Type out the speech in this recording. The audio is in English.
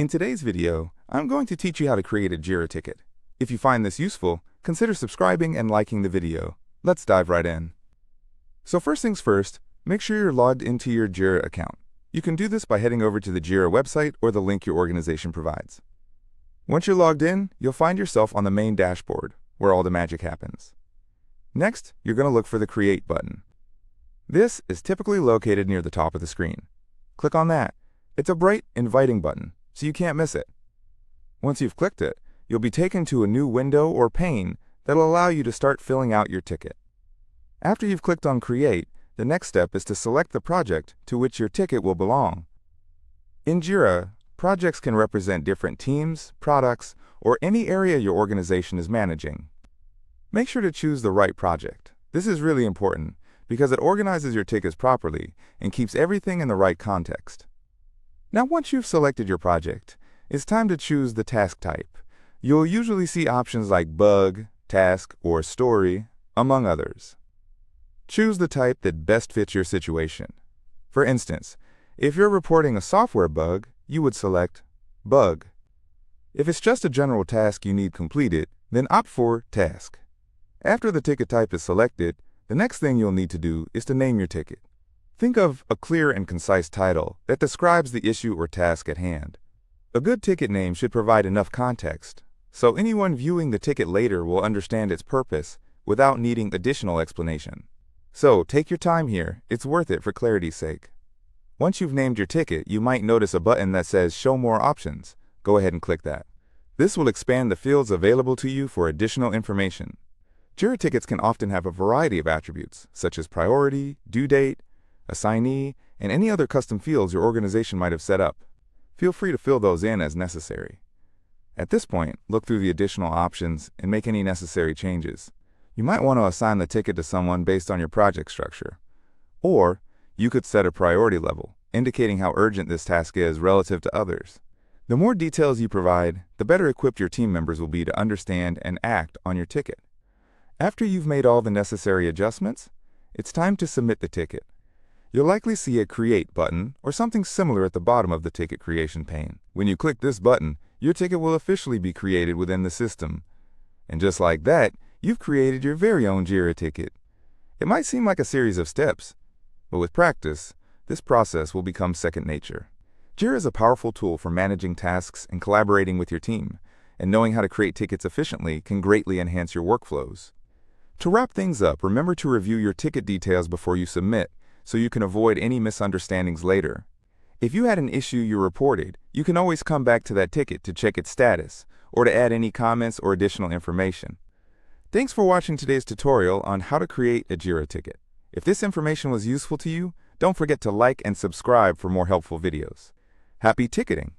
In today's video, I'm going to teach you how to create a Jira ticket. If you find this useful, consider subscribing and liking the video. Let's dive right in. So first things first, make sure you're logged into your Jira account. You can do this by heading over to the Jira website or the link your organization provides. Once you're logged in, you'll find yourself on the main dashboard, where all the magic happens. Next, you're going to look for the Create button. This is typically located near the top of the screen. Click on that. It's a bright, inviting button, so you can't miss it. Once you've clicked it, you'll be taken to a new window or pane that'll allow you to start filling out your ticket. After you've clicked on Create, the next step is to select the project to which your ticket will belong. In Jira, projects can represent different teams, products, or any area your organization is managing. Make sure to choose the right project. This is really important because it organizes your tickets properly and keeps everything in the right context. Now, once you've selected your project, it's time to choose the task type. You'll usually see options like bug, task, or story, among others. Choose the type that best fits your situation. For instance, if you're reporting a software bug, you would select Bug. If it's just a general task you need completed, then opt for Task. After the ticket type is selected, the next thing you'll need to do is to name your ticket. Think of a clear and concise title that describes the issue or task at hand. A good ticket name should provide enough context, so anyone viewing the ticket later will understand its purpose without needing additional explanation. So take your time here, it's worth it for clarity's sake. Once you've named your ticket, you might notice a button that says Show More Options. Go ahead and click that. This will expand the fields available to you for additional information. Jira tickets can often have a variety of attributes, such as priority, due date, assignee, and any other custom fields your organization might have set up. Feel free to fill those in as necessary. At this point, look through the additional options and make any necessary changes. You might want to assign the ticket to someone based on your project structure. Or, you could set a priority level, indicating how urgent this task is relative to others. The more details you provide, the better equipped your team members will be to understand and act on your ticket. After you've made all the necessary adjustments, it's time to submit the ticket. You'll likely see a Create button or something similar at the bottom of the ticket creation pane. When you click this button, your ticket will officially be created within the system. And just like that, you've created your very own Jira ticket. It might seem like a series of steps, but with practice, this process will become second nature. Jira is a powerful tool for managing tasks and collaborating with your team, and knowing how to create tickets efficiently can greatly enhance your workflows. To wrap things up, remember to review your ticket details before you submit, so you can avoid any misunderstandings later. If you had an issue you reported, you can always come back to that ticket to check its status, or to add any comments or additional information. Thanks for watching today's tutorial on how to create a Jira ticket. If this information was useful to you, don't forget to like and subscribe for more helpful videos. Happy ticketing!